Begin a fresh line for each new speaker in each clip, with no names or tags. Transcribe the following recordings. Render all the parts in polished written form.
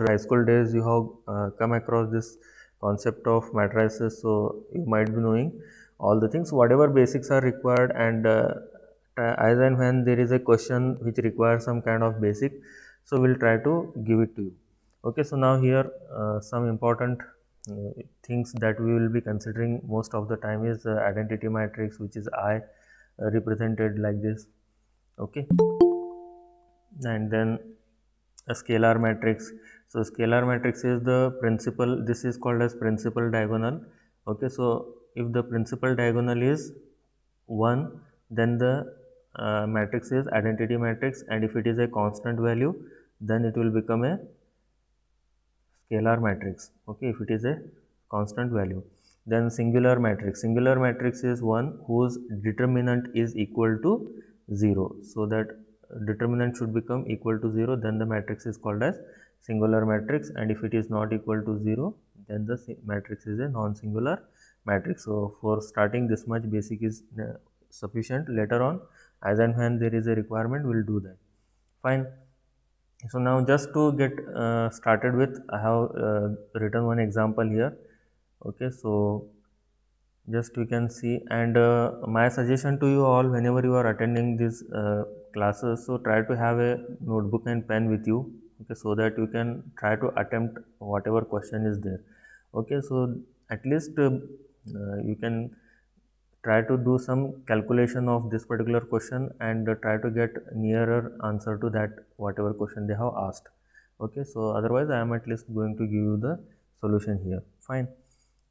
high school days you have come across this concept of matrices, so you might be knowing all the things, whatever basics are required, and as and when there is a question which requires some kind of basic, so we'll try to give it to you. Okay, so now here some important things that we will be considering most of the time is identity matrix, which is I, represented like this. Okay, and then a scalar matrix. So scalar matrix is the principal, this is called as principal diagonal. Okay, so if the principal diagonal is 1, then the matrix is identity matrix, and if it is a constant value, then it will become a scalar matrix. Okay, if it is a constant value. Then singular matrix. Singular matrix is one whose determinant is equal to 0. So that determinant should become equal to 0, then the matrix is called as singular matrix, and if it is not equal to 0, then the matrix is a non-singular matrix. So for starting, this much basic is sufficient. Later on, as and when there is a requirement, we will do that. Fine. So now just to get started with, I have written one example here. Okay, so just you can see, and my suggestion to you all, whenever you are attending these classes, so try to have a notebook and pen with you. Okay, so that you can try to attempt whatever question is there. Okay, so at least you can try to do some calculation of this particular question, and try to get nearer answer to that whatever question they have asked. Okay, so otherwise I am at least going to give you the solution here. Fine.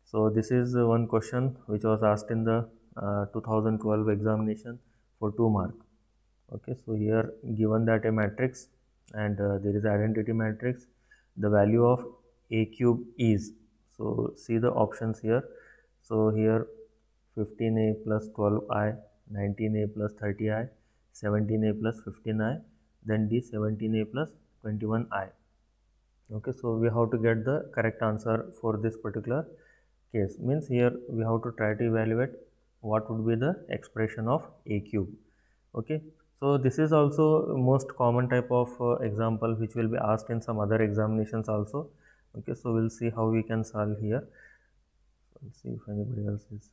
So this is one question which was asked in the 2012 examination for 2 mark. Okay, so here given that a matrix, and there is identity matrix, the value of a cube is, so see the options here. So here 15a plus 12i, 19a plus 30i, 17a plus 15i, then d 17a plus 21i. Okay, so we have to get the correct answer for this particular case. Means here we have to try to evaluate what would be the expression of a cube. Okay, so this is also most common type of example which will be asked in some other examinations also. Okay, so we'll see how we can solve here. Let's see if anybody else is.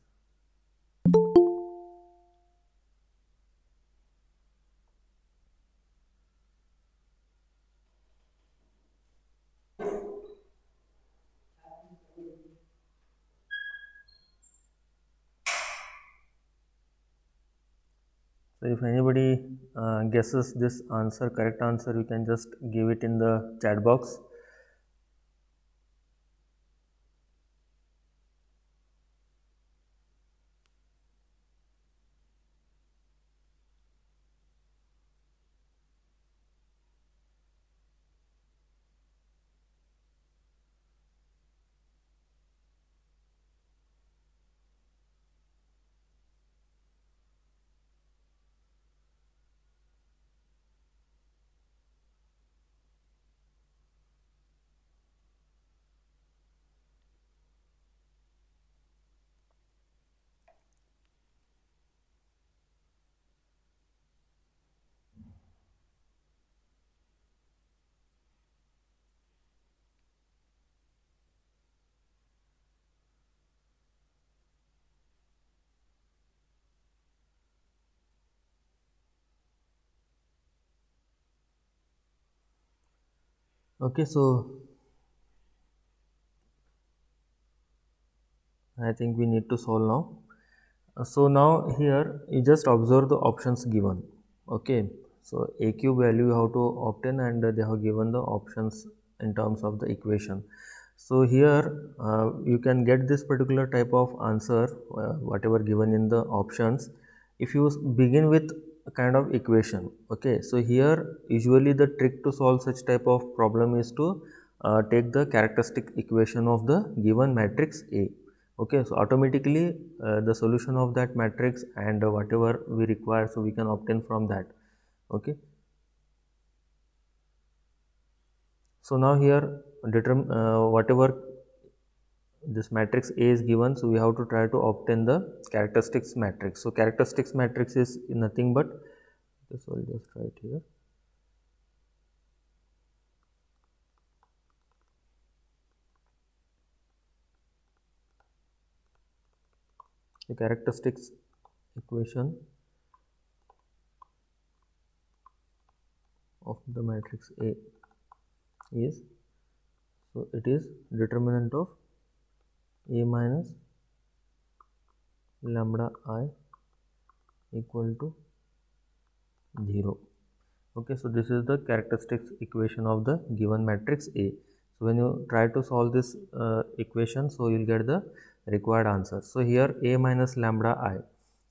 So if anybody guesses this answer, correct answer, you can just give it in the chat box. Okay, so I think we need to solve now. So now here you just observe the options given. Okay, so a cube value you have to obtain, and they have given the options in terms of the equation. So here you can get this particular type of answer whatever given in the options if you begin with a kind of equation. Okay, so here usually the trick to solve such type of problem is to take the characteristic equation of the given matrix A. Okay, so automatically the solution of that matrix and whatever we require, so we can obtain from that. Okay, so now here whatever this matrix A is given, so we have to try to obtain the characteristics matrix. So characteristics matrix is nothing but, okay, so I'll just write here. The characteristics equation of the matrix A is, so it is determinant of A minus lambda I equal to 0. Okay, so this is the characteristics equation of the given matrix A. So when you try to solve this equation, so you'll get the required answer. So here A minus lambda I.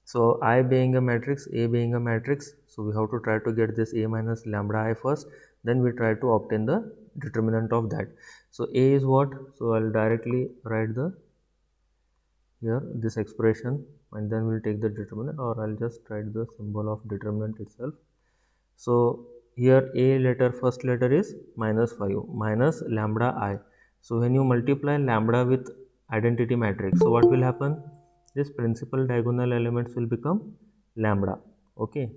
So I being a matrix, A being a matrix, so we have to try to get this A minus lambda I first, then we try to obtain the determinant of that. So A is what? So I'll directly write the here this expression and then we'll take the determinant, or I'll just write the symbol of determinant itself. So here A letter, first letter is minus 5 minus lambda I. So when you multiply lambda with identity matrix, so what will happen? This principal diagonal elements will become lambda. Okay,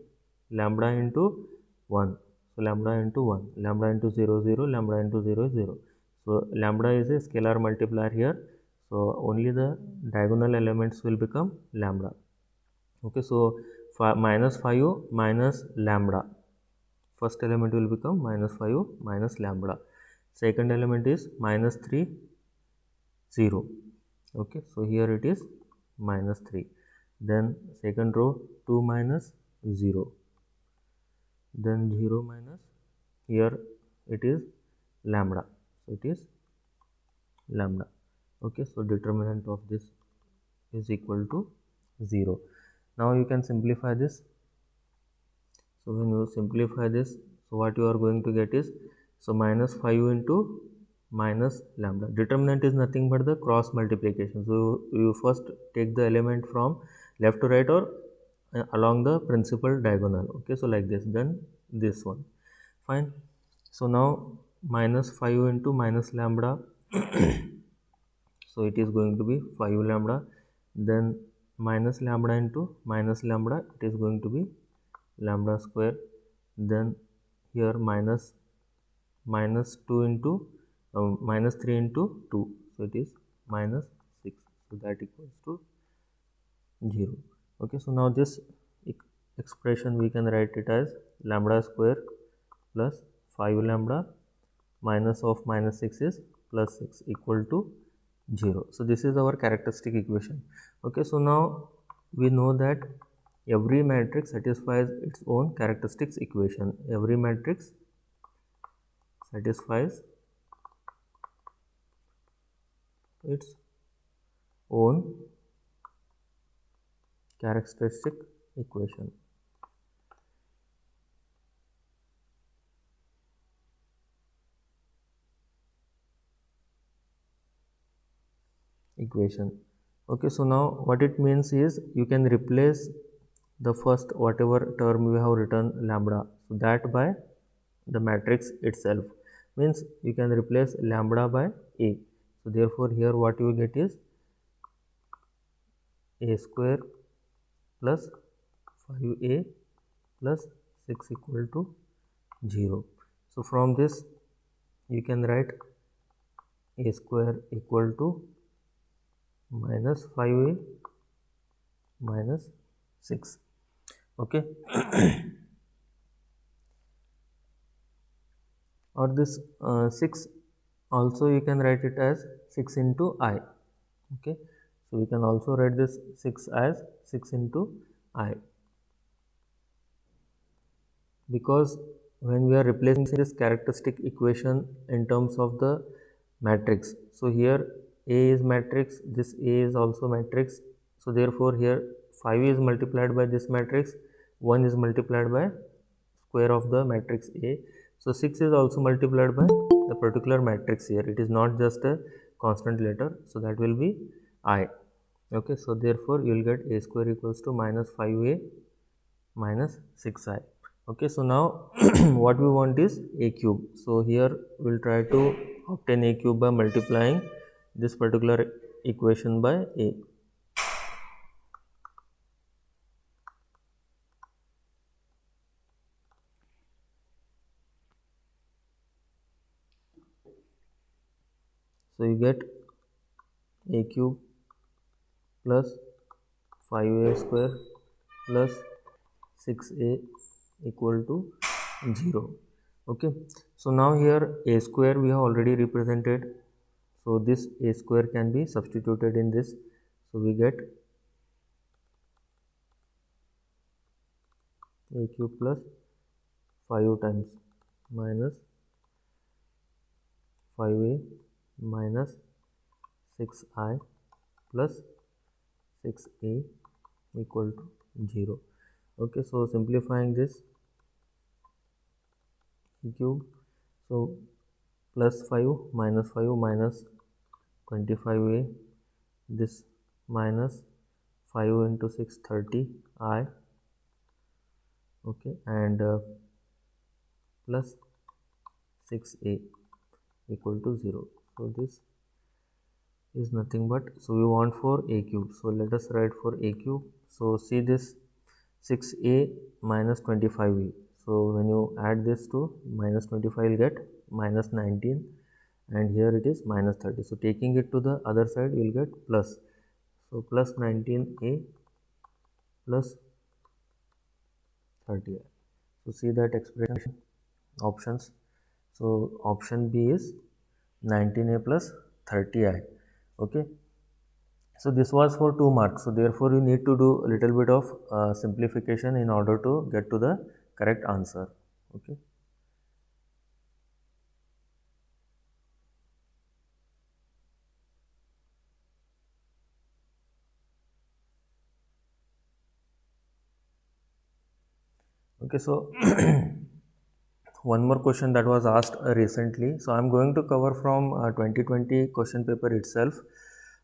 lambda into 1. So lambda into 1, lambda into 0, 0, lambda into 0 is 0. So lambda is a scalar multiplier here. So only the diagonal elements will become lambda. Okay, so minus 5 minus lambda. First element will become minus 5 minus lambda. Second element is minus 3, 0. Okay, so here it is minus 3. Then second row 2 minus 0. Then 0 minus, here it is lambda. So it is lambda. Okay, so determinant of this is equal to 0. Now you can simplify this. So when you simplify this, so what you are going to get is, so minus 5 into minus lambda. Determinant is nothing but the cross multiplication. So you first take the element from left to right or along the principal diagonal. Okay, so like this, then this one. Fine. So now minus 5 into minus lambda. So it is going to be 5 lambda. Then minus lambda into minus lambda, it is going to be lambda square. Then here minus 2 into minus 3 into 2, so it is minus 6, so that equals to 0. Okay, so now this expression we can write it as lambda square plus 5 lambda minus of minus 6 is plus 6 equal to 0. So this is our characteristic equation. Okay, so now we know that every matrix satisfies its own characteristics equation. Every matrix satisfies its own characteristic equation. Okay, so now what it means is you can replace the first whatever term we have written lambda, so that by the matrix itself, means you can replace lambda by A. So therefore here what you get is A square plus 5A plus 6 equal to 0. So from this you can write A square equal to minus 5A minus 6. Okay. Or this 6 also you can write it as 6 into I. Okay, so we can also write this 6 as 6 into I, because when we are replacing this characteristic equation in terms of the matrix, so here A is matrix, this A is also matrix, so therefore here 5 is multiplied by this matrix, 1 is multiplied by square of the matrix A, so 6 is also multiplied by the particular matrix here, it is not just a constant letter, so that will be I. Okay, so therefore you will get A square equals to minus 5A minus 6I. Okay, so now what we want is A cube. So here we will try to obtain A cube by multiplying this particular equation by A. So you get A cube plus 5a square plus 6a equal to 0. Okay, so now here a square we have already represented, so this a square can be substituted in this, so we get a cube plus 5 times minus 5a minus 6i plus 6a equal to 0. Okay, so simplifying this, e cube, so plus 5 minus 5 minus 25a, this minus 5 into 6 30 I, okay, and plus 6a equal to 0. So this is nothing but, so we want for a cube, so let us write for a cube. So see this 6a minus 25a, so when you add this to minus 25 you'll get minus 19, and here it is minus 30, so taking it to the other side you'll get plus, so plus 19a plus 30i. So see that expression, options, so option B is 19a plus 30i. Okay, so this was for 2 marks, so therefore you need to do a little bit of simplification in order to get to the correct answer. Okay, okay, so one more question that was asked recently, so I'm going to cover from 2020 question paper itself.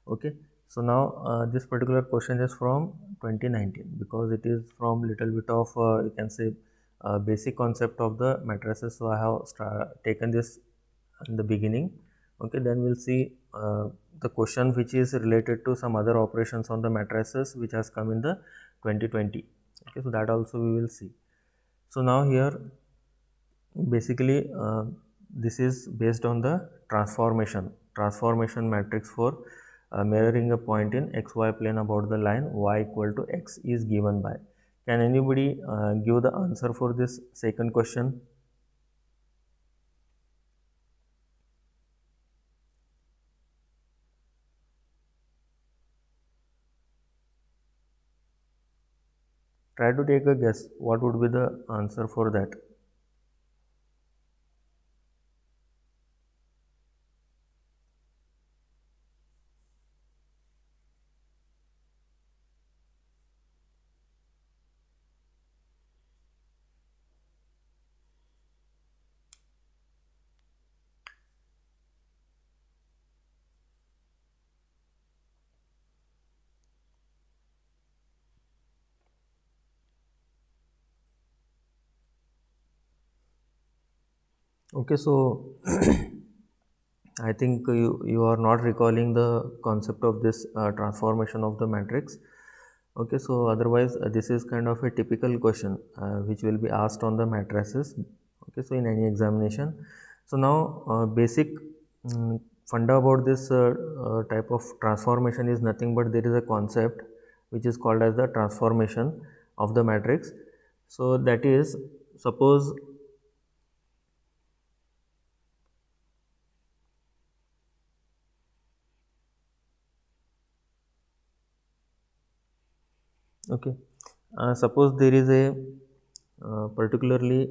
Okay, so now this particular question is from 2019 because it is from little bit of you can say basic concept of the matrices, so I have taken this in the beginning. Okay, then we'll see the question which is related to some other operations on the matrices which has come in the 2020. Okay, so that also we will see. So now here basically this is based on the transformation matrix for mirroring a point in xy plane about the line y equal to x is given by. Can anybody give the answer for this second question? Try to take a guess what would be the answer for that. Okay, so I think you are not recalling the concept of this transformation of the matrix. Okay, so otherwise this is kind of a typical question which will be asked on the matrices. Okay, so in any examination. So now basic funda about this type of transformation is nothing but there is a concept which is called as the transformation of the matrix. So that is, suppose okay, suppose there is a particularly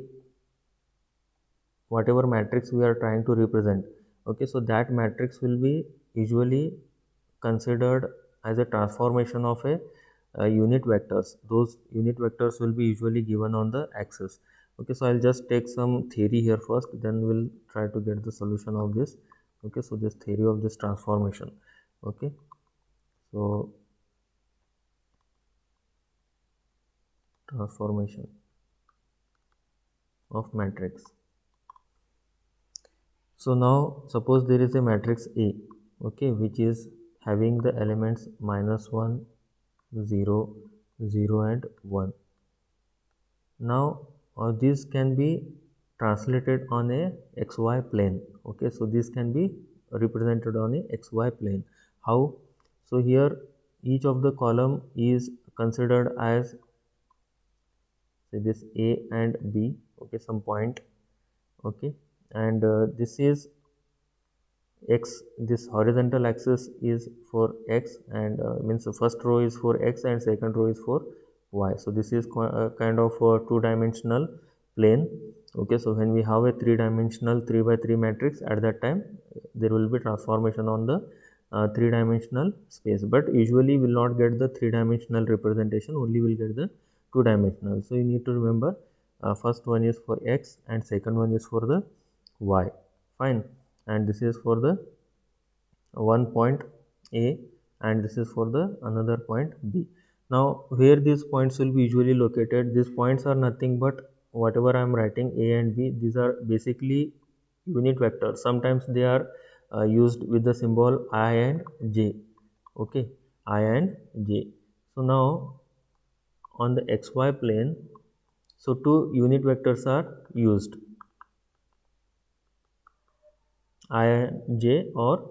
whatever matrix we are trying to represent. Okay, so that matrix will be usually considered as a transformation of a unit vectors. Those unit vectors will be usually given on the axis. Okay, so I'll just take some theory here first, then we'll try to get the solution of this. Okay, so this theory of this transformation. Okay, so transformation of matrix. So now suppose there is a matrix A, okay, which is having the elements -1, 0, 0 and 1. Now this can be translated on a xy plane. Okay, so this can be represented on a xy plane. How? So here each of the column is considered as, say, this A and B, okay, some point, okay, and this is x, this horizontal axis is for x, and means the first row is for x and second row is for y. So this is kind of a two-dimensional plane, okay. So when we have a three-dimensional 3 by 3 matrix, at that time there will be transformation on the three-dimensional space, but usually will not get the three-dimensional representation, only will get the two-dimensional. So you need to remember, first one is for x and second one is for the y, fine, and this is for the one point A and this is for the another point B. Now where these points will be usually located, these points are nothing but whatever I am writing A and B, these are basically unit vectors. Sometimes they are used with the symbol I and J, okay, I and J. So now on the xy plane, so two unit vectors are used, I and J, or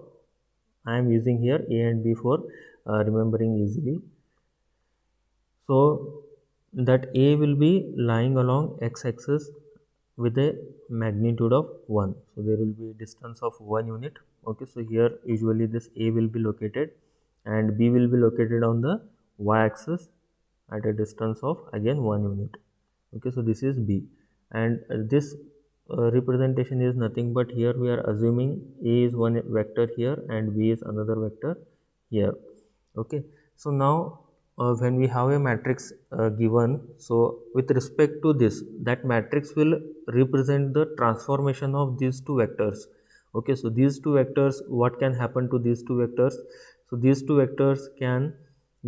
I am using here A and B for remembering easily. So that A will be lying along x-axis with a magnitude of 1. So there will be a distance of 1 unit. Okay, so here usually this A will be located and B will be located on the y-axis at a distance of again 1 unit. Okay, so this is B, and this representation is nothing but here we are assuming A is one vector here and B is another vector here. Okay, so now when we have a matrix given, so with respect to this, that matrix will represent the transformation of these two vectors. Okay, so these two vectors, what can happen to these two vectors? So these two vectors can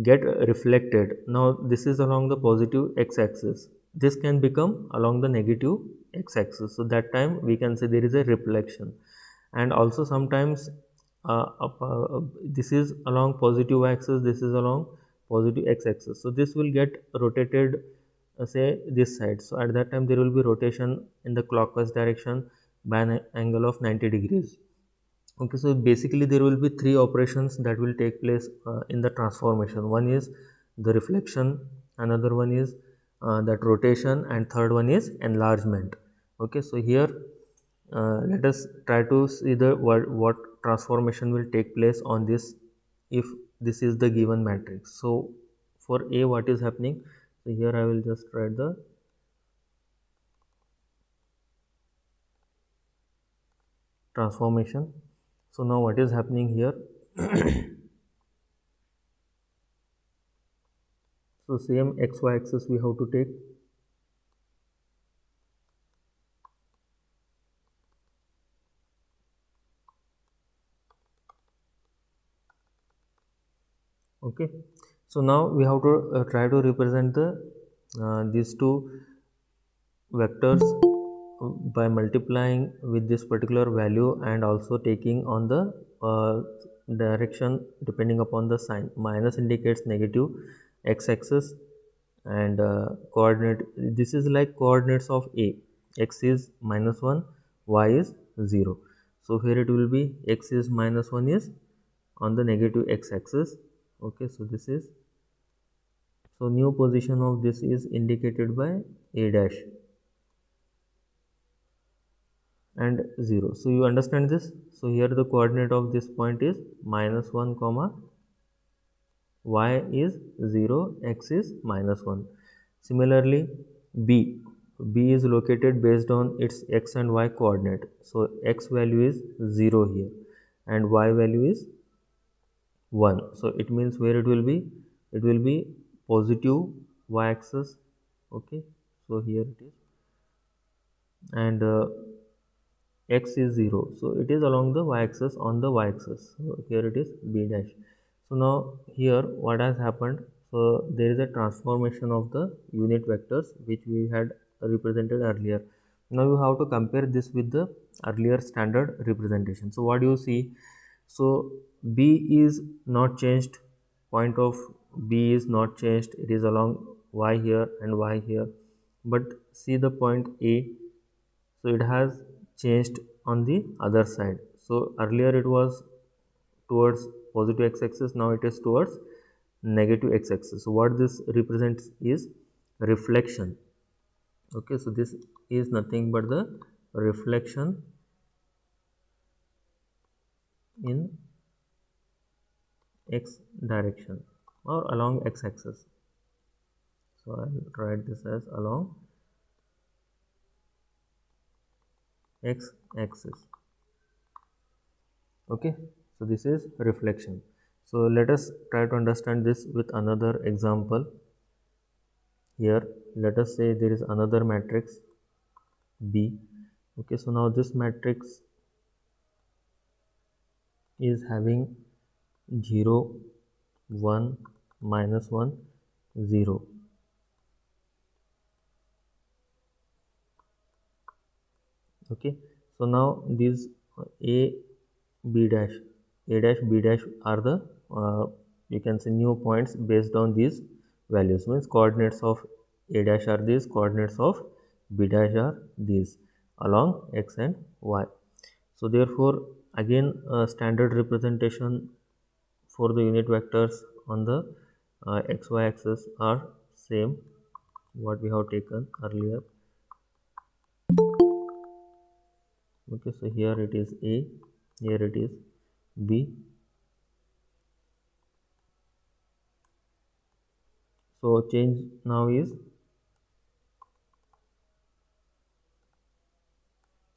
get reflected. Now this is along the positive x-axis, this can become along the negative x-axis, so that time we can say there is a reflection. And also sometimes this is along positive axis, this is along positive x-axis, so this will get rotated, say this side, so at that time there will be rotation in the clockwise direction by an angle of 90 degrees. Okay, so basically there will be three operations that will take place in the transformation. One is the reflection, another one is that rotation, and third one is enlargement. Okay, so here let us try to see the what transformation will take place on this if this is the given matrix. So for A, what is happening? So here I will just write the transformation. So now what is happening here? So same xy axis we have to take. Okay, so now we have to try to represent the these two vectors by multiplying with this particular value and also taking on the direction depending upon the sign. Minus indicates negative x-axis, and coordinate, this is like coordinates of A, x is -1, y is 0. So here it will be x is -1 is on the negative x-axis. Okay, so this is, so new position of this is indicated by A dash and 0. So you understand this? So here the coordinate of this point is -1 comma y is 0, x is -1. Similarly b, b is located based on its x and y coordinate. So x value is 0 here and y value is 1. So it means where it will be? It will be positive y axis. Okay, so here it is, and x is 0, so it is along the y-axis, on the y-axis. So here it is b dash. So now here what has happened? So there is a transformation of the unit vectors which we had represented earlier. Now you have to compare this with the earlier standard representation. So what do you see? So b is not changed, point of b is not changed, it is along y here and y here, but see the point A, so it has changed on the other side. So earlier it was towards positive x-axis, now it is towards negative x-axis. So what this represents is reflection. Okay, so this is nothing but the reflection in x direction or along x-axis. So I'll write this as along x-axis. Okay, so this is reflection. So let us try to understand this with another example. Here let us say there is another matrix B. Okay, so now this matrix is having 0 1 minus 1 0. Okay, so now these a b dash b dash are the you can say new points based on these values, means coordinates of a dash are these, coordinates of b dash are these along x and y. So therefore again standard representation for the unit vectors on the xy axis are same what we have taken earlier. Okay, so here it is a, here it is b. So change now is,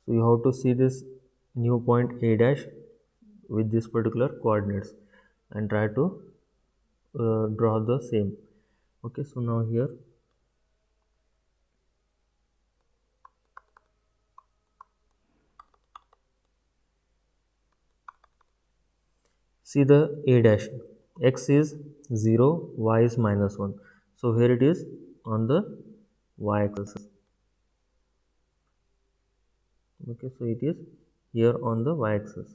so you have to see this new point a dash with this particular coordinates and try to draw the same. Okay, so now here see the a dash, x is 0, y is minus 1. So here it is on the y axis. Okay, so it is here on the y axis,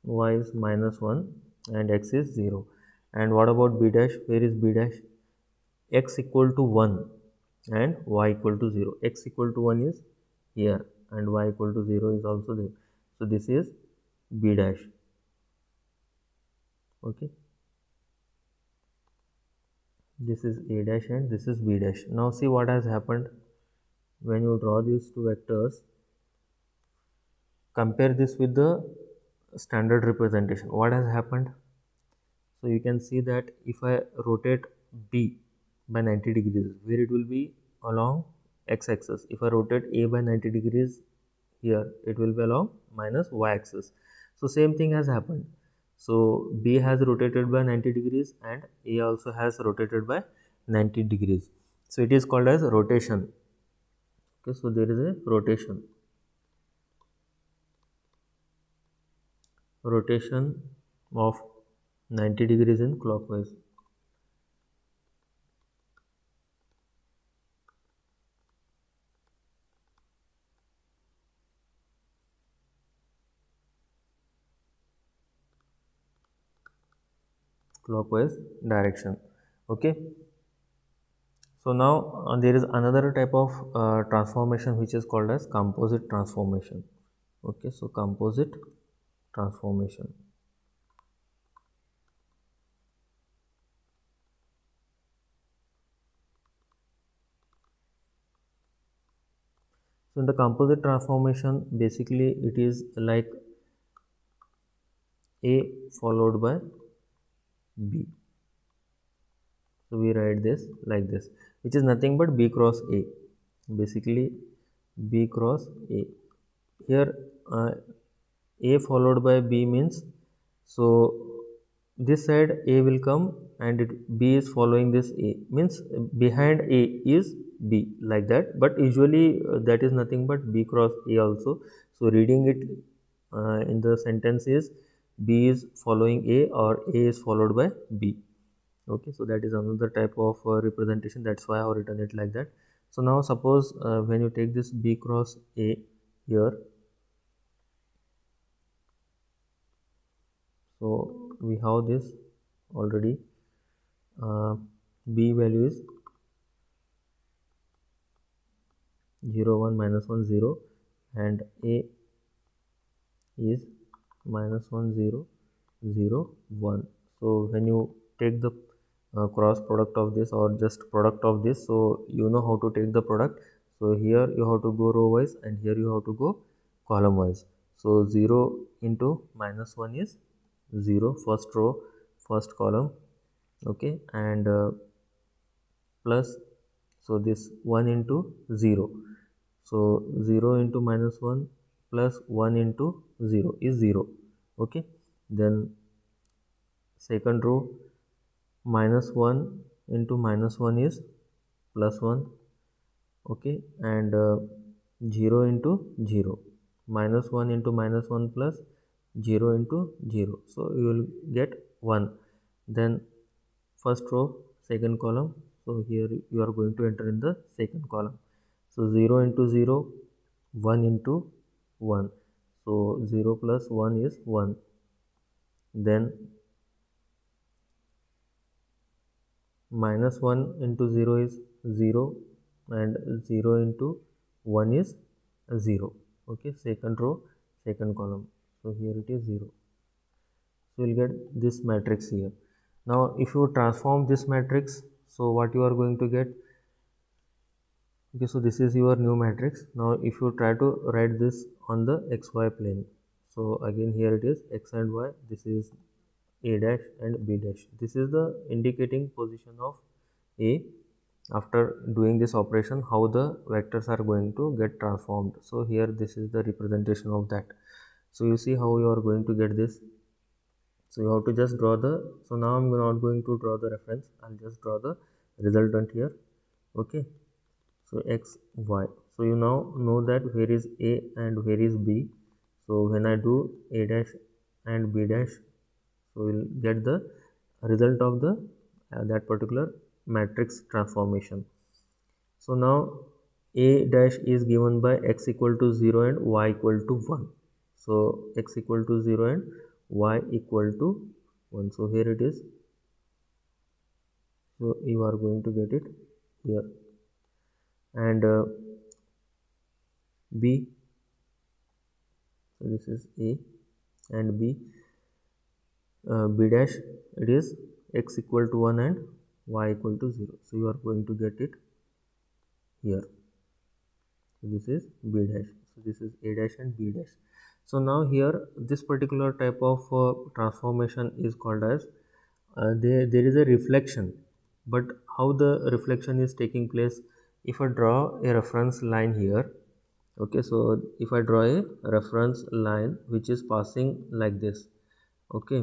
y is minus 1 and x is 0. And what about b dash? Where is b dash? X equal to 1 and y equal to 0. X equal to 1 is here and y equal to 0 is also there. So this is b dash. Okay, this is a dash and this is b dash. Now see what has happened when you draw these two vectors. Compare this with the standard representation. What has happened? So you can see that if I rotate b by 90 degrees, where it will be along x-axis. If I rotate a by 90 degrees, here it will be along minus y-axis. So same thing has happened. So b has rotated by 90 degrees and a also has rotated by 90 degrees. So it is called as rotation. Okay, so there is a rotation of 90 degrees in clockwise. Clockwise direction. Okay, so now there is another type of transformation which is called as composite transformation. Okay, so composite transformation. So in the composite transformation, basically it is like a followed by b. So we write this like this, which is nothing but b cross a. Basically b cross a. Here a followed by b means, so this side a will come and b is following this a, means behind a is b, like that. But usually that is nothing but b cross a also. So reading it in the sentence is b is following a or a is followed by b. Okay, so that is another type of representation. That's why I have written it like that. So now suppose when you take this b cross a here, so we have this already. B value is 0 1 minus 1 0 and a is minus 1 0 0 1. So when you take the cross product of this or just product of this, so you know how to take the product. So here you have to go row wise and here you have to go column wise. So 0 into minus 1 is 0, first row, first column, okay, and plus, so this 1 into 0, so 0 into minus 1 plus 1 into 0 is 0, okay. Then second row, minus 1 into minus 1 is plus 1, okay, and 0 into 0, minus 1 into minus 1 plus 0 into 0, so you will get 1. Then first row, second column, so here you are going to enter in the second column. So 0 into 0, 1 into 1, so 0 plus 1 is 1. Then minus 1 into 0 is 0 and 0 into 1 is 0, okay, second row, second column, so here it is 0. So you'll get this matrix here. Now if you transform this matrix, so what you are going to get, okay, so this is your new matrix. Now if you try to write this on the xy plane, so again here it is x and y, this is a dash and b dash, this is the indicating position of a after doing this operation, how the vectors are going to get transformed. So here this is the representation of that. So you see how you are going to get this. So you have to just draw the, so now I'm not going to draw the reference, I'll just draw the resultant here, okay. So x, y, so you now know that where is a and where is b. So when I do a dash and b dash, so we'll get the result of the that particular matrix transformation. So now a dash is given by x equal to 0 and y equal to 1. So x equal to 0 and y equal to 1, so here it is, so you are going to get it here. And b, so this is a and b, b dash, it is x equal to 1 and y equal to 0, so you are going to get it here. So this is b dash, so this is a dash and b dash. So now here this particular type of transformation is called as there is a reflection. But how the reflection is taking place, if I draw a reference line here, okay, so if I draw a reference line which is passing like this, okay,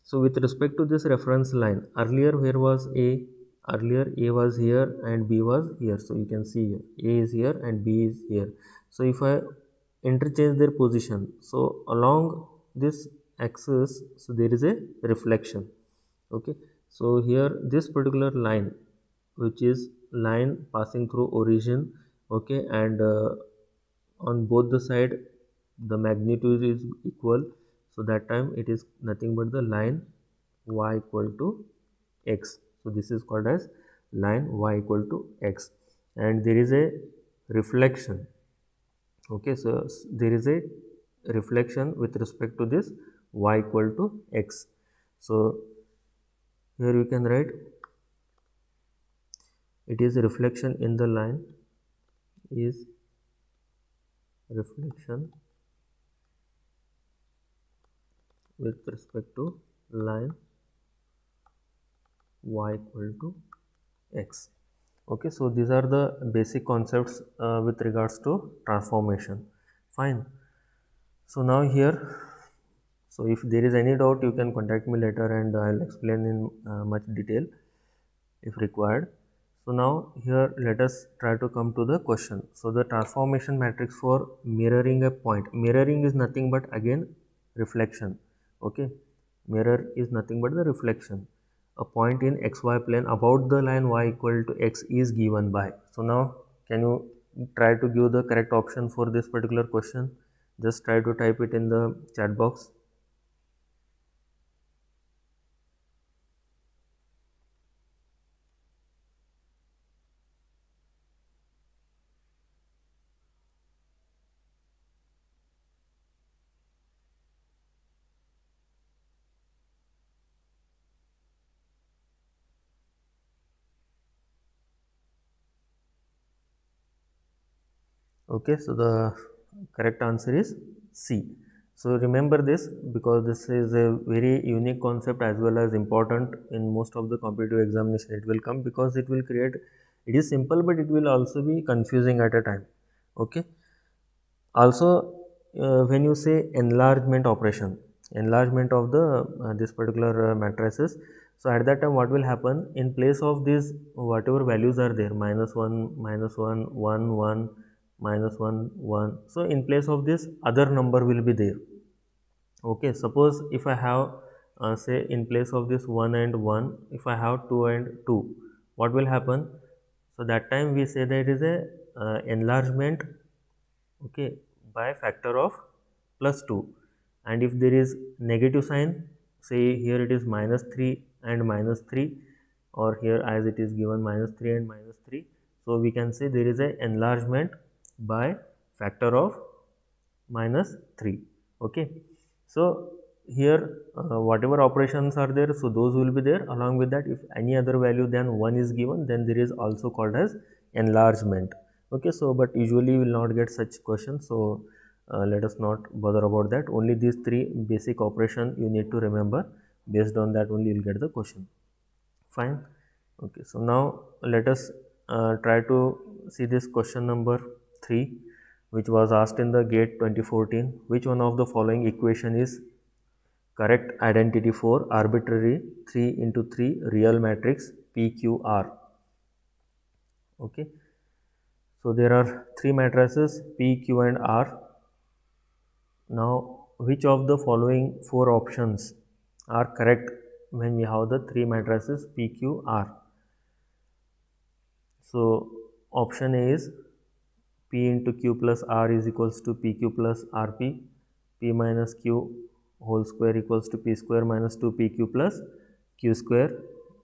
so with respect to this reference line, earlier where was a, earlier a was here and b was here, so you can see here a is here and b is here. So if I interchange their position, so along this axis, so there is a reflection, okay. So here this particular line, which is line passing through origin, okay, and on both the side the magnitude is equal, so that time it is nothing but the line y equal to x. So this is called as line y equal to x, and there is a reflection, okay. So there is a reflection with respect to this y equal to x. So here you can write, it is a reflection in the line is reflection with respect to line y equal to x, okay. So these are the basic concepts with regards to transformation. Fine. So now here, so if there is any doubt, you can contact me later and I'll explain in much detail if required. So now here let us try to come to the question. So the transformation matrix for mirroring a point, mirroring is nothing but again reflection, okay. Mirror is nothing but the reflection. A point in xy plane about the line y equal to x is given by. So now can you try to give the correct option for this particular question? Just try to type it in the chat box. Okay, so the correct answer is C. So remember this, because this is a very unique concept as well as important in most of the competitive examination. It will come because it will create, it is simple but it will also be confusing at a time. Okay. Also, when you say enlargement operation, enlargement of the this particular matrices, so at that time what will happen, in place of these whatever values are there, -1, -1, 1, 1, -1, 1, so in place of this other number will be there. Okay, suppose if I have say in place of this 1 and 1, if I have 2 and 2, what will happen? So that time we say that it is a enlargement, okay, by factor of +2. And if there is negative sign, say here it is -3 and -3, or here as it is given -3 and -3, so we can say there is a enlargement by factor of -3. Okay, so here whatever operations are there, so those will be there. Along with that, if any other value than 1 is given, then there is also called as enlargement. Okay, so but usually you will not get such questions, so let us not bother about that. Only these three basic operation you need to remember. Based on that only you will get the question. Fine. Okay, so now let us try to see this question number 3, which was asked in the GATE 2014. Which one of the following equation is correct identity for arbitrary 3 into 3 real matrix PQR? Okay, so there are three matrices P, Q and R. Now which of the following four options are correct when we have the three matrices P, Q, R? So option A is P into Q plus R is equals to PQ plus RP, P minus Q whole square equals to P square minus 2PQ plus Q square,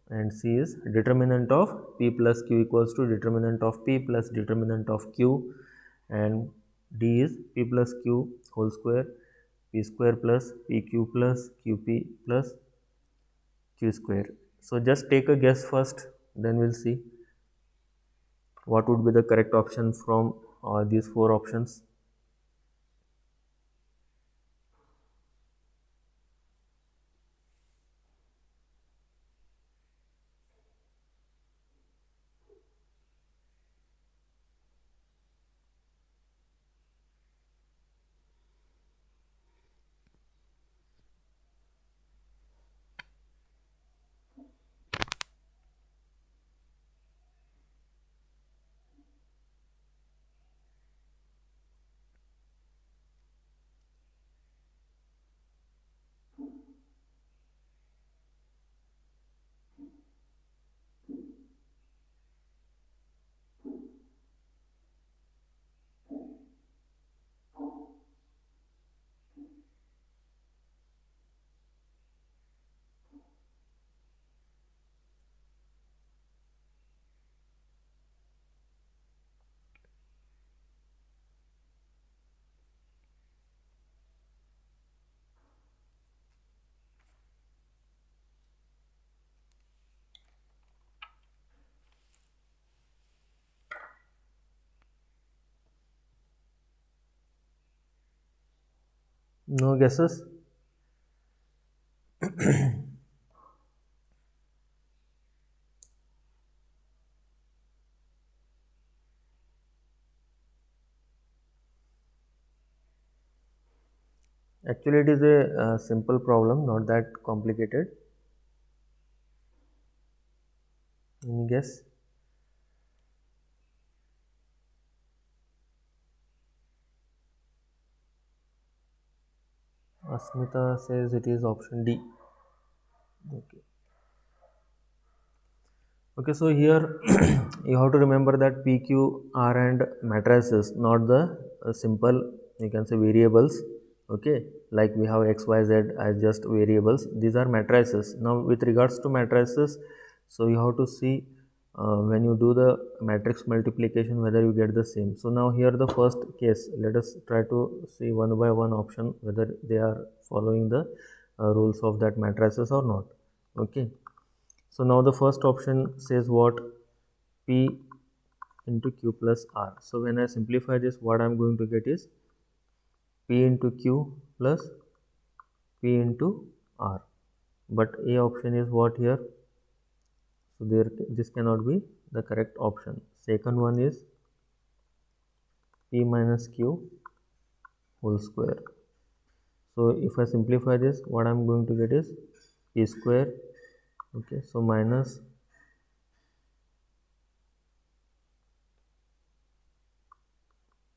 and C is determinant of P plus Q equals to determinant of P plus determinant of Q, and D is P plus Q whole square, P square plus PQ plus QP plus Q square. So just take a guess first, then we'll see what would be the correct option from these four options. No guesses? Actually, it is a simple problem, not that complicated. Any guess? Asmita says it is option D. Okay. Okay, so here you have to remember that P, Q, R and matrices, not the simple, you can say, variables. Okay, like we have X, Y, Z as just variables. These are matrices. Now, with regards to matrices, so you have to see when you do the matrix multiplication whether you get the same. So now here the first case, let us try to see one by one option whether they are following the rules of that matrices or not. Okay. So now the first option says what? P into q plus r. So when I simplify this, what I'm going to get is p into q plus p into r. But a option is what here? So there, this cannot be the correct option. Second one is p minus q whole square. So if I simplify this, what I'm going to get is p square. Okay, so minus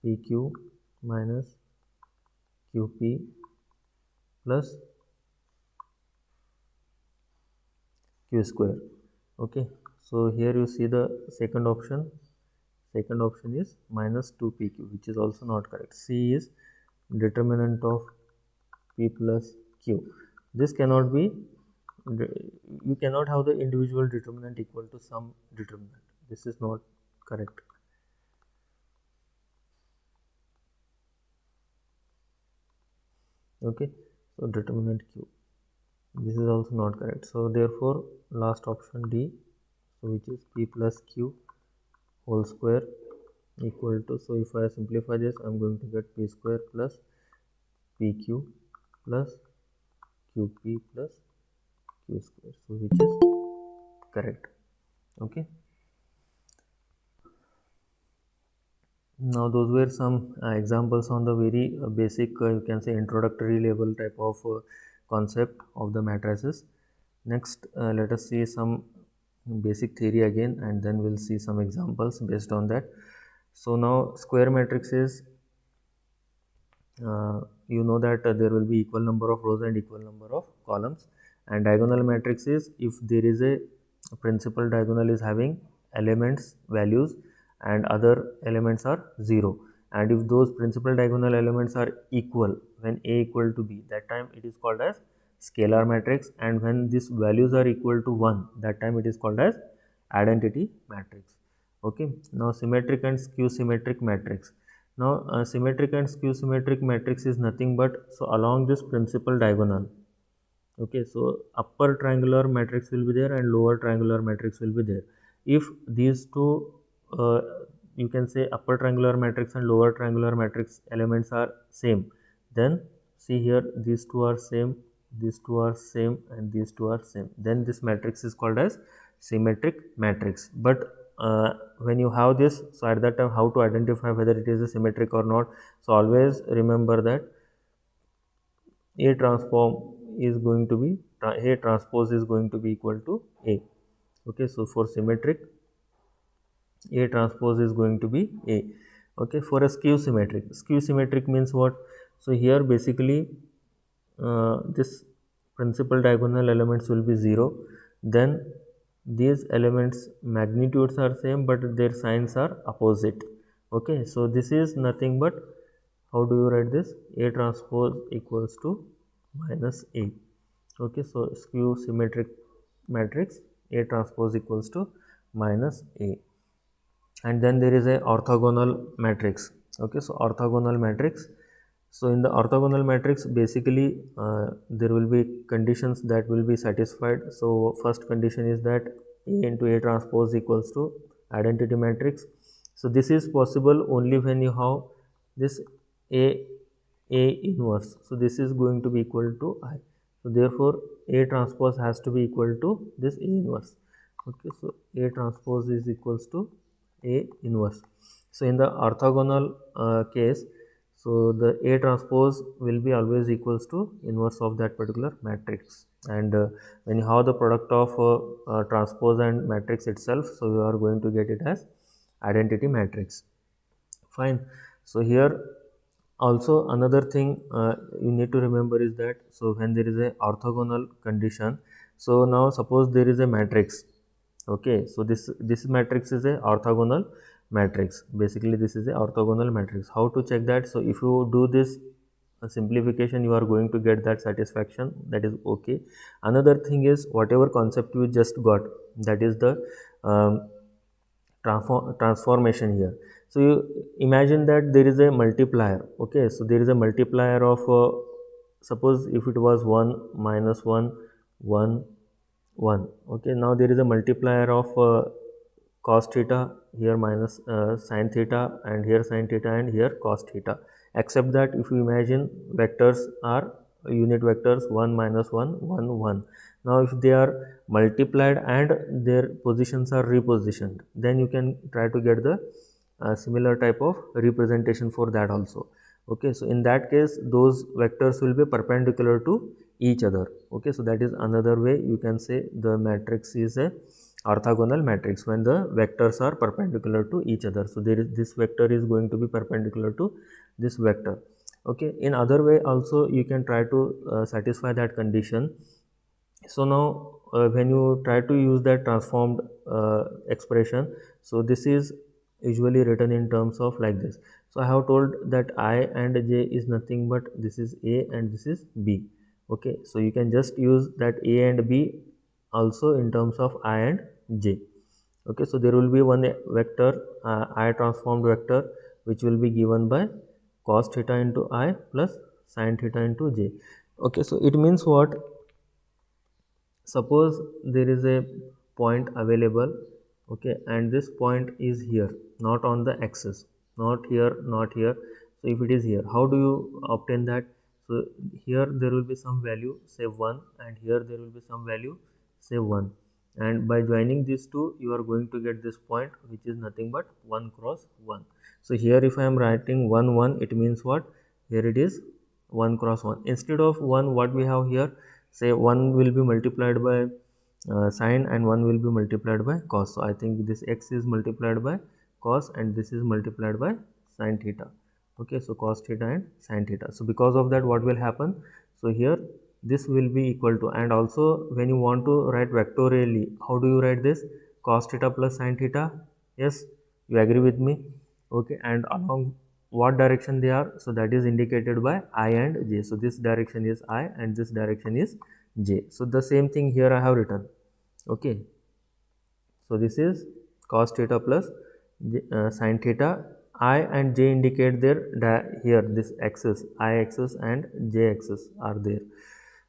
pq minus qp plus q square. Okay, so here you see the second option. Second option is minus 2pq, which is also not correct. C is determinant of p plus q. This cannot be, you cannot have the individual determinant equal to some determinant. This is not correct. Okay, so determinant q, this is also not correct. So therefore last option D, so which is p plus q whole square equal to, so if I simplify this, I'm going to get p square plus pq plus qp plus q square, so which is correct. Okay, now those were some examples on the very basic, you can say introductory level type of concept of the matrices. Next, let us see some basic theory again, and then we'll see some examples based on that. So now square matrix is, you know that there will be equal number of rows and equal number of columns, and diagonal matrix is if there is a principal diagonal is having elements values and other elements are 0, and if those principal diagonal elements are equal, when a equal to b, that time it is called as scalar matrix, and when these values are equal to 1, that time it is called as identity matrix. Okay, now symmetric and skew symmetric matrix. Now symmetric and skew symmetric matrix is nothing but, so along this principal diagonal, okay, so upper triangular matrix will be there and lower triangular matrix will be there. If these two, uh, you can say upper triangular matrix and lower triangular matrix elements are same, then see here these two are same, these two are same, and these two are same, then this matrix is called as symmetric matrix. But when you have this, so at that time how to identify whether it is a symmetric or not? So always remember that A transform is going to be, A transpose is going to be equal to A. Okay, so for symmetric, A transpose is going to be A. Okay, for a skew symmetric means what? So here basically this principal diagonal elements will be 0, then these elements magnitudes are same but their signs are opposite. Okay, so this is nothing but, how do you write this? A transpose equals to minus A. Okay, so skew symmetric matrix, A transpose equals to minus A. And then there is a orthogonal matrix. Okay, so orthogonal matrix, so in the orthogonal matrix basically there will be conditions that will be satisfied. So first condition is that A into A transpose equals to identity matrix. So this is possible only when you have this A inverse, so this is going to be equal to I, so therefore A transpose has to be equal to this A inverse. Okay, so A transpose is equals to A inverse. So in the orthogonal case, so the A transpose will be always equals to inverse of that particular matrix, and when you have the product of transpose and matrix itself, so you are going to get it as identity matrix. Fine. So here also another thing you need to remember is that, so when there is a orthogonal condition, so now suppose there is a matrix. Okay, so this matrix is a orthogonal matrix. Basically this is a orthogonal matrix. How to check that? So if you do this simplification, you are going to get that satisfaction, that is okay. Another thing is whatever concept you just got, that is the um, transformation here. So you imagine that there is a multiplier. Okay, so there is a multiplier of suppose if it was 1 minus 1 1 1. Okay, now there is a multiplier of cos theta, here minus sin theta, and here sin theta, and here cos theta. Except that if you imagine vectors are unit vectors 1 minus 1 1 1. Now if they are multiplied and their positions are repositioned, then you can try to get the similar type of representation for that also. Okay, so in that case those vectors will be perpendicular to each other. Okay, so that is another way you can say the matrix is a orthogonal matrix when the vectors are perpendicular to each other. So there is this vector is going to be perpendicular to this vector. Okay, in other way also you can try to satisfy that condition. So now when you try to use that transformed expression, so this is usually written in terms of like this. So I have told that I and j is nothing but this is a and this is b. Okay, so you can just use that a and b also in terms of I and j. Okay, so there will be one vector I transformed vector which will be given by cos theta into I plus sin theta into j. Okay, so it means what? Suppose there is a point available, okay, and this point is here, not on the axis, not here, not here. So if it is here, how do you obtain that? So here there will be some value, say 1, and here there will be some value, say 1, and by joining these two you are going to get this point which is nothing but 1 cross 1. So here if I am writing 1 1, it means what? Here it is 1 cross 1. Instead of 1, what we have here, say 1 will be multiplied by sine and 1 will be multiplied by cos. So I think this x is multiplied by cos and this is multiplied by sine theta. Okay, so cos theta and sine theta. So because of that, what will happen? So here this will be equal to, and also when you want to write vectorially, how do you write this? Cos theta plus sine theta. Yes, you agree with me? Okay, and along what direction they are? So that is indicated by I and j. So this direction is I and this direction is j. So the same thing here I have written. Okay, so this is cos theta plus sin theta. I and j indicate their here this axis, I axis and j axis are there.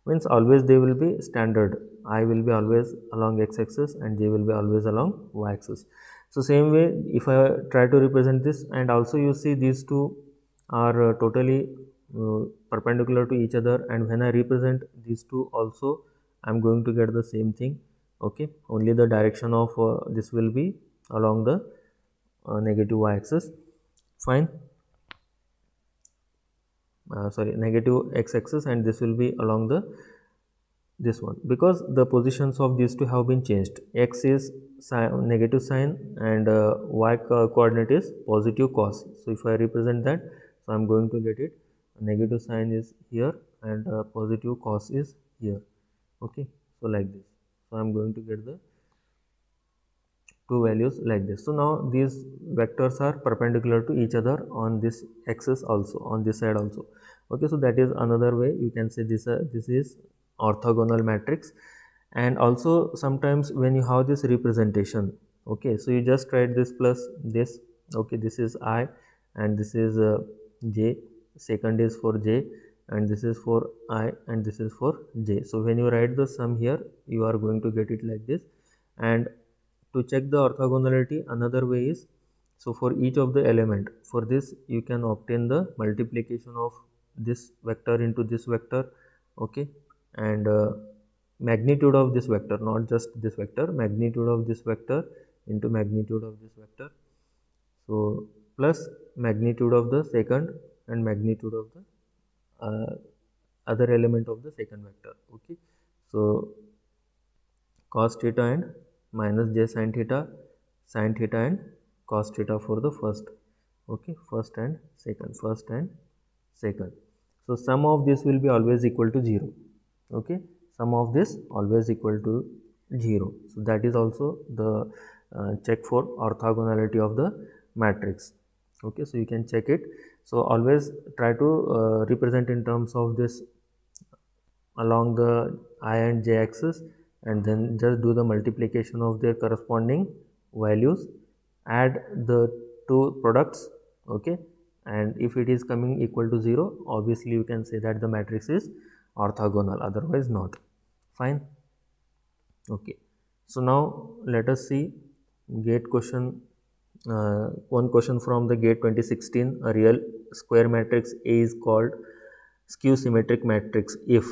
Means always they will be standard. I will be always along x axis and j will be always along y axis. So same way if I try to represent this, and also you see these two are totally perpendicular to each other, and when I represent these two also I am going to get the same thing. Okay, only the direction of this will be along the negative y axis. Fine. Sorry, negative x axis, and this will be along the this one, because the positions of these two have been changed. X is negative sine and y coordinate is positive cos. So if I represent that, so I'm going to get it negative sine is here and positive cos is here. Okay, so like this. So I'm going to get the two values like this. So now these vectors are perpendicular to each other on this axis also, on this side also. Okay, so that is another way you can say this this is orthogonal matrix. And also sometimes when you have this representation, okay, so you just write this plus this. Okay, this is I and this is j, second is for j, and this is for I and this is for j. So when you write the sum here, you are going to get it like this. And to check the orthogonality, another way is, so for each of the element, for this you can obtain the multiplication of this vector into this vector. Okay, and magnitude of this vector, not just this vector, magnitude of this vector into magnitude of this vector. So plus magnitude of the second and magnitude of the other element of the second vector. Okay, so cos theta and minus j sin theta and cos theta for the first. Okay, first and second, first and second. So sum of this will be always equal to 0. Okay, sum of this always equal to 0. So that is also the check for orthogonality of the matrix. Okay, so you can check it. So always try to represent in terms of this along the I and j axis, and then just do the multiplication of their corresponding values, add the two products. Okay, and if it is coming equal to 0, obviously you can say that the matrix is orthogonal, otherwise not. Fine. Okay, so now let us see gate question, one question from the GATE 2016, a real square matrix A is called skew symmetric matrix if.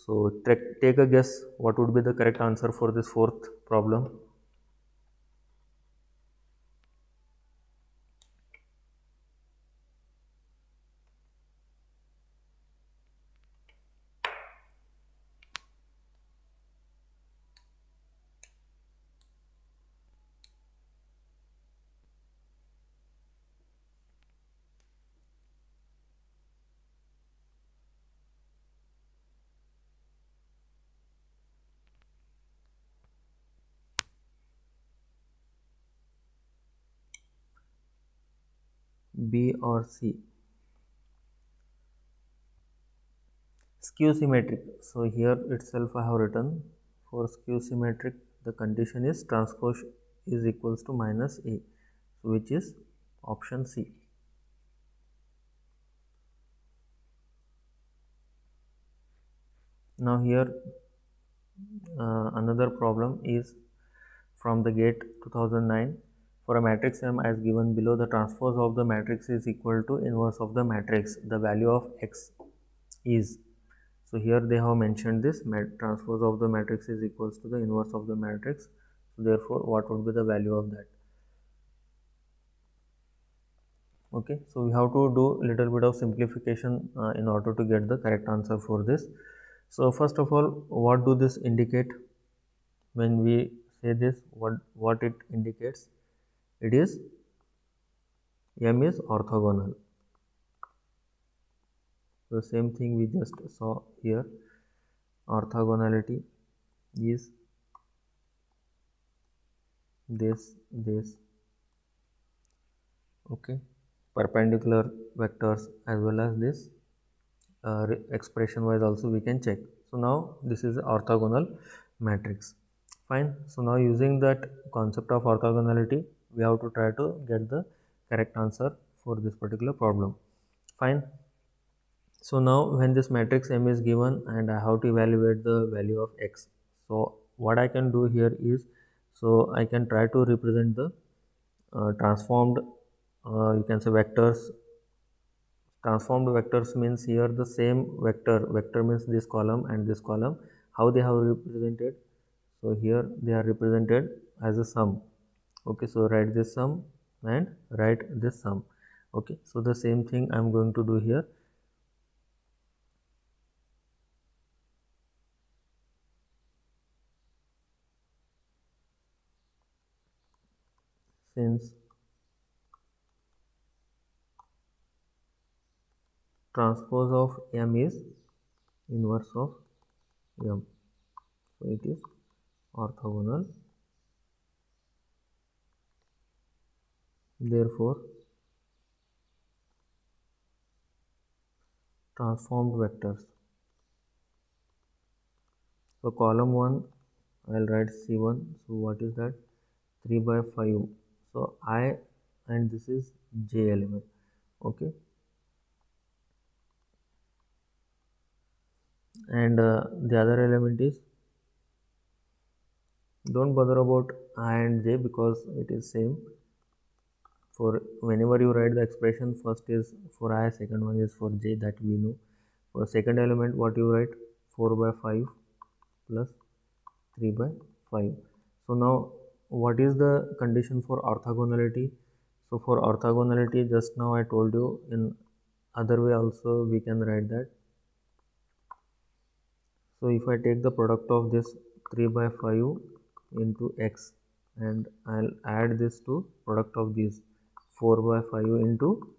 So take a guess what would be the correct answer for this fourth problem. B or C? Skew symmetric. So here itself I have written for skew symmetric the condition is transpose is equals to minus A, so which is option C. Now here another problem is from the GATE 2009. For a matrix M as given below, the transpose of the matrix is equal to inverse of the matrix. The value of X is. So here they have mentioned this transpose of the matrix is equals to the inverse of the matrix. So therefore, what would be the value of that? Okay, so we have to do little bit of simplification in order to get the correct answer for this. So first of all, what do this indicate? When we say this, what it indicates? It is M is orthogonal. The same thing we just saw here. Orthogonality is this. Okay, perpendicular vectors as well as this expression wise also we can check. So now this is orthogonal matrix. Fine. So now using that concept of orthogonality, we have to try to get the correct answer for this particular problem. Fine. So now when this matrix M is given and I have to evaluate the value of X. So what I can do here is, so I can try to represent the transformed, you can say vectors. Transformed vectors means here the same vector means this column and this column, how they have represented. So here they are represented as a sum. Okay, so write this sum and write this sum. Okay, so the same thing I am going to do here. Since transpose of M is inverse of M, so it is orthogonal. Therefore, transformed vectors. So column 1, I will write C1. So what is that? 3 by 5. So I and this is J element. Okay. And the other element is, don't bother about I and J because it is same. For whenever you write the expression, first is for I, second one is for J, that we know. For second element, what you write? 4 by 5 plus 3 by 5. So now what is the condition for orthogonality? So for orthogonality, just now I told you, in other way also we can write that. So if I take the product of this 3 by 5 into X and I'll add this to product of these 4 by 5 into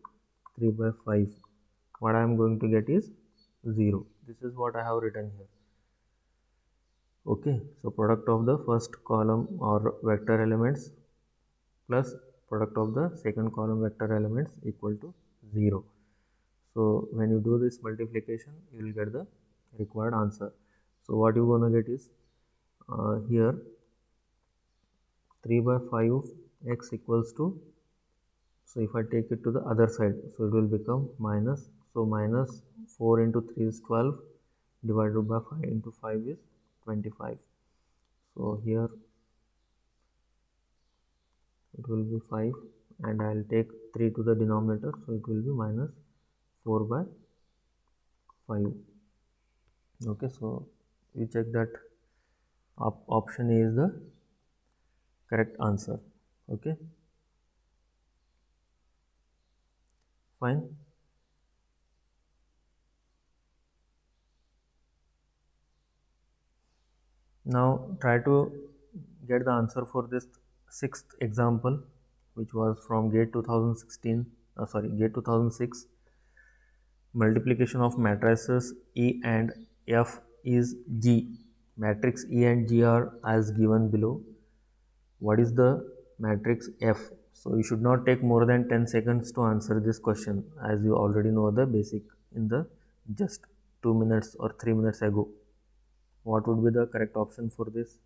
3 by 5, what I am going to get is 0. This is what I have written here. Okay, so product of the first column or vector elements plus product of the second column vector elements equal to 0. So when you do this multiplication, you will get the required answer. So what you gonna get is here 3 by 5 x equals to, so if I take it to the other side, so it will become minus, so minus 4 into 3 is 12 divided by 5 into 5 is 25. So here it will be 5, and I'll take 3 to the denominator, so it will be minus 4 by 5. Okay, so we check that option A is the correct answer. Okay, fine. Now try to get the answer for this sixth example, which was from GATE 2016. GATE 2006. Multiplication of matrices E and F is G. Matrix E and G are as given below. What is the matrix F? So you should not take more than 10 seconds to answer this question, as you already know the basic in the just 2 minutes or 3 minutes ago. What would be the correct option for this?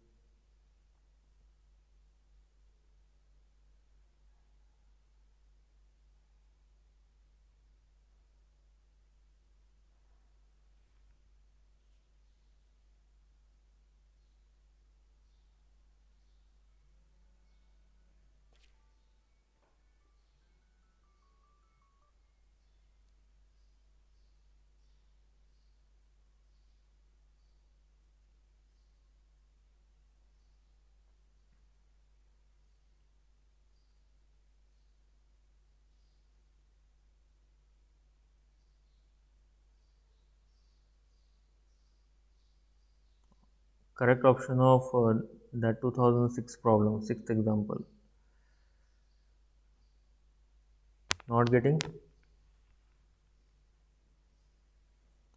Correct option of that 2006 problem, sixth example. Not getting?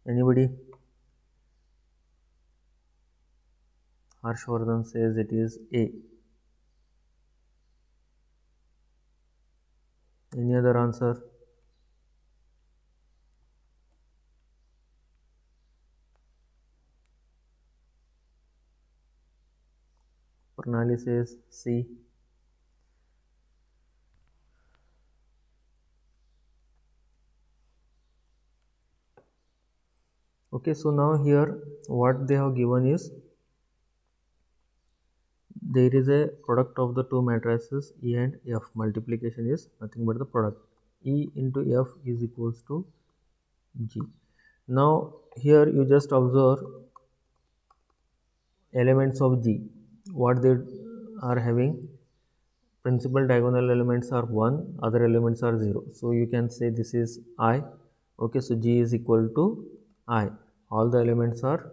Anybody? Harshvardhan says it is A. Any other answer? Pranali says C. Okay, so now here what they have given is there is a product of the two matrices E and F. Multiplication is nothing but the product. E into F is equals to G. Now here you just observe elements of G. What they are having, principal diagonal elements are 1, other elements are 0. So you can say this is I. Okay, so G is equal to I. All the elements are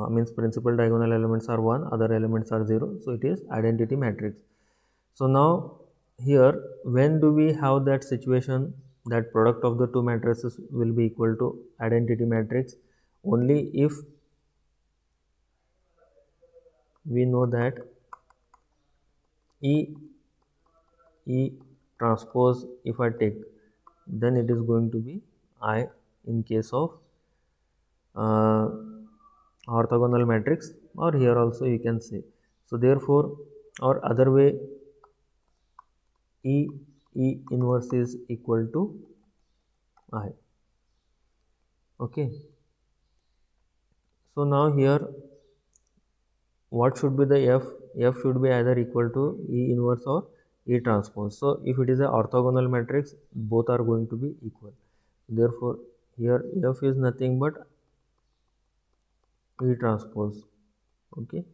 means principal diagonal elements are 1, other elements are 0. So it is identity matrix. So now here when do we have that situation that product of the two matrices will be equal to identity matrix? Only if we know that E transpose, if I take, then it is going to be I in case of uh, orthogonal matrix, or here also you can say. So therefore, or other way, E inverse is equal to I. Okay. So now here what should be the F? F should be either equal to E inverse or E transpose. So if it is an orthogonal matrix, both are going to be equal. Therefore, here F is nothing but E transpose. Okay.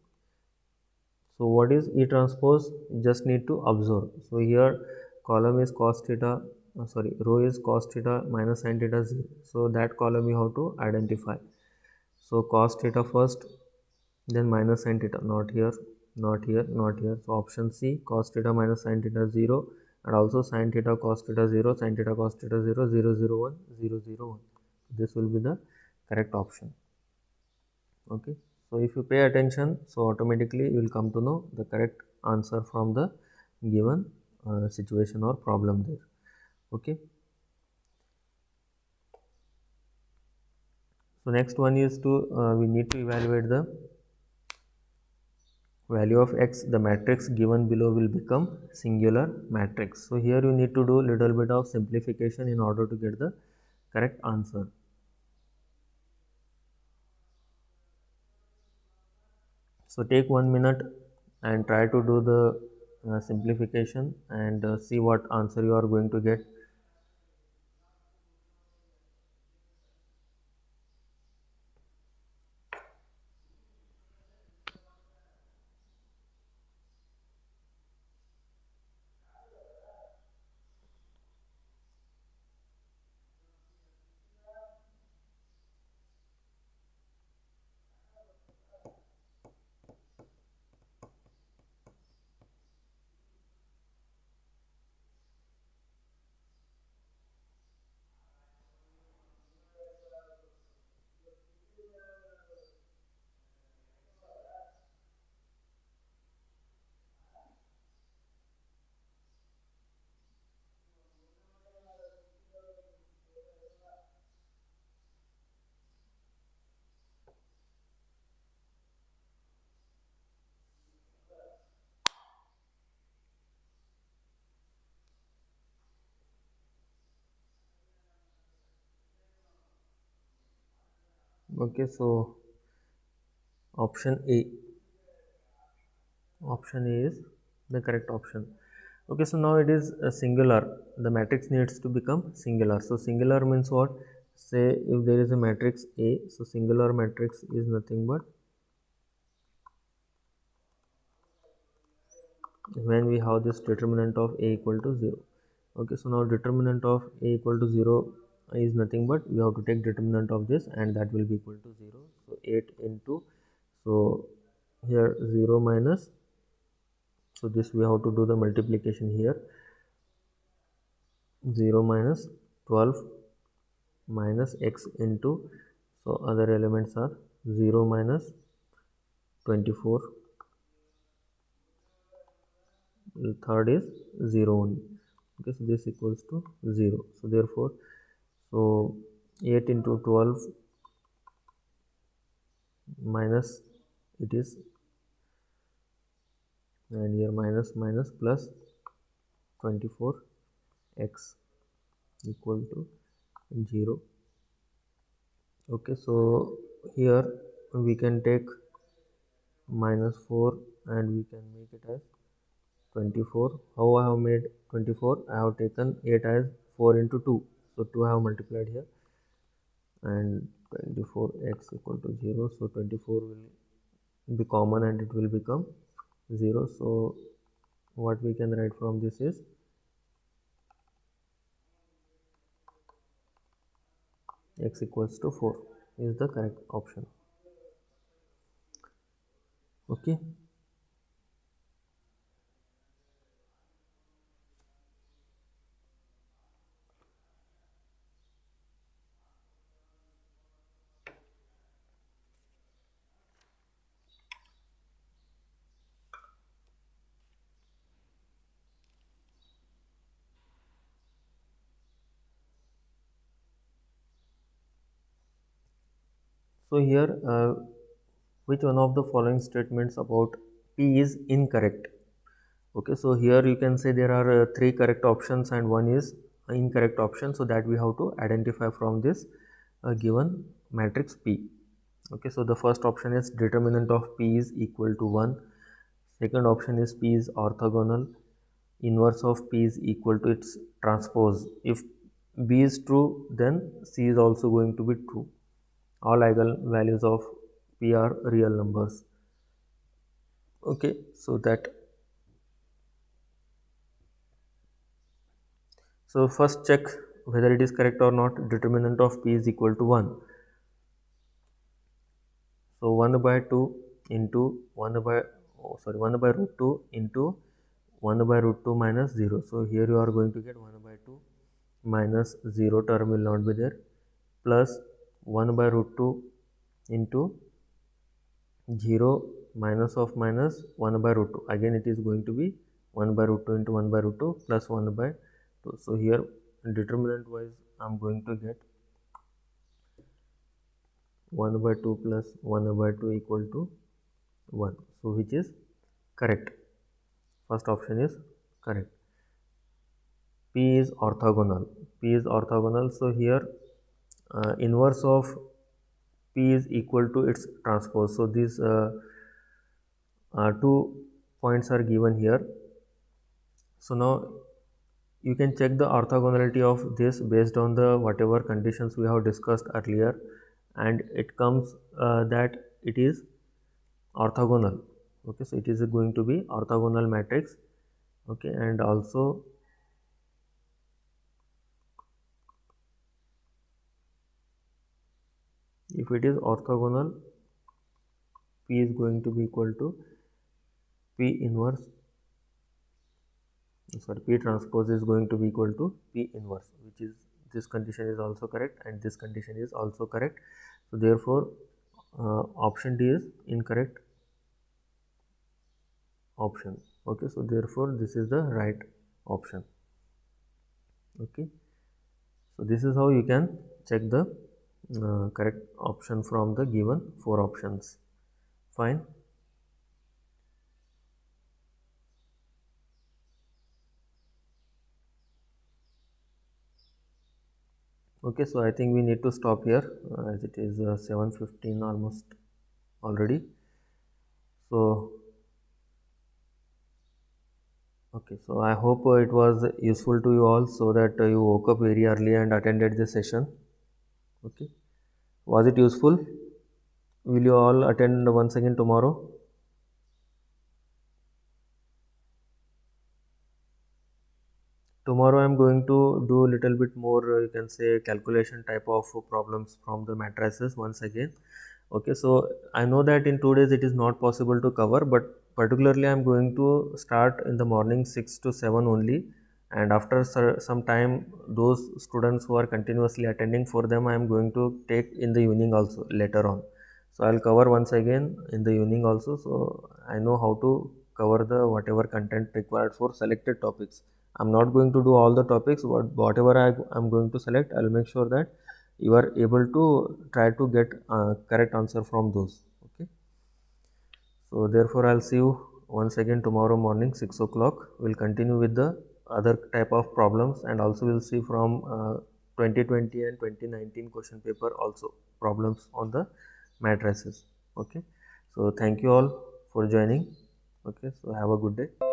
So what is E transpose? You just need to observe. So here column is cos theta, row is cos theta minus sin theta 0. So that column you have to identify. So cos theta first, then minus sin theta, not here, not here, not here. So option C, cos theta minus sin theta 0, and also sin theta cos theta 0, sin theta cos theta 0, 0, 0, 1, 0, 0, 1. This will be the correct option. Okay, so if you pay attention, so automatically you will come to know the correct answer from the given situation or problem there. Okay, so next one is to we need to evaluate the value of x. The matrix given below will become singular matrix. So here you need to do little bit of simplification in order to get the correct answer. So take 1 minute and try to do the simplification and see what answer you are going to get. Okay, so option A. Option A is the correct option. Okay, so now it is a singular. The matrix needs to become singular. So singular means what? Say if there is a matrix A, so singular matrix is nothing but when we have this determinant of A equal to 0. Okay, so now determinant of A equal to 0 is nothing but we have to take determinant of this, and that will be equal to 0. So 8 into, so here 0 minus, so this we have to do the multiplication here, 0 minus 12 minus x into, so other elements are 0 minus 24, the third is 0 only. Okay, so this equals to 0. So therefore, so 8 into 12 minus, it is, and here minus minus plus 24x equal to 0. Okay, so here we can take minus 4 and we can make it as 24. How I have made 24? I have taken 8 as 4 into 2. So 2 I have multiplied here, and 24x equal to 0. So 24 will be common and it will become 0. So what we can write from this is x equals to 4 is the correct option. Okay. So here, which one of the following statements about P is incorrect? Okay, so here you can say there are three correct options and one is incorrect option. So that we have to identify from this given matrix P. Okay, so the first option is determinant of P is equal to 1. Second option is P is orthogonal. Inverse of P is equal to its transpose. If B is true, then C is also going to be true. All eigenvalues of P are real numbers. Okay, so that, so first check whether it is correct or not. Determinant of P is equal to 1. So 1 by 2 into 1 by, oh sorry, 1 by root 2 into 1 by root 2 minus 0. So here you are going to get 1 by 2 minus 0 term will not be there, plus 1 by root 2 into 0 minus of minus 1 by root 2. Again it is going to be 1 by root 2 into 1 by root 2 plus 1 by 2. So here determinant wise I am going to get 1 by 2 plus 1 by 2 equal to 1. So which is correct? First option is correct. P is orthogonal. P is orthogonal. So here inverse of P is equal to its transpose. So these two points are given here. So now you can check the orthogonality of this based on the whatever conditions we have discussed earlier, and it comes that it is orthogonal. Okay, so it is going to be orthogonal matrix. Okay, and also if it is orthogonal, P is going to be equal to P inverse, sorry, P transpose is going to be equal to P inverse, which is, this condition is also correct and this condition is also correct. So therefore option D is incorrect option. Okay, so therefore this is the right option. Okay, so this is how you can check the correct option from the given 4 options. Fine. Okay, so I think we need to stop here as it is 7:15 almost already. So okay, so I hope it was useful to you all, so that you woke up very early and attended the session. Okay, was it useful? Will you all attend once again tomorrow? Tomorrow I am going to do a little bit more, you can say, calculation type of problems from the matrices once again. Okay, so I know that in 2 days it is not possible to cover, but particularly I am going to start in the morning 6 to 7 only, and after some time those students who are continuously attending, for them I am going to take in the evening also later on. So I'll cover once again in the evening also, so I know how to cover the whatever content required for selected topics. I'm not going to do all the topics, but whatever I'm going to select, I'll make sure that you are able to try to get correct answer from those. Okay, so therefore I'll see you once again tomorrow morning 6 o'clock. We'll continue with the other type of problems, and also we'll see from 2020 and 2019 question paper also problems on the matrices. Okay, so thank you all for joining. Okay, so have a good day.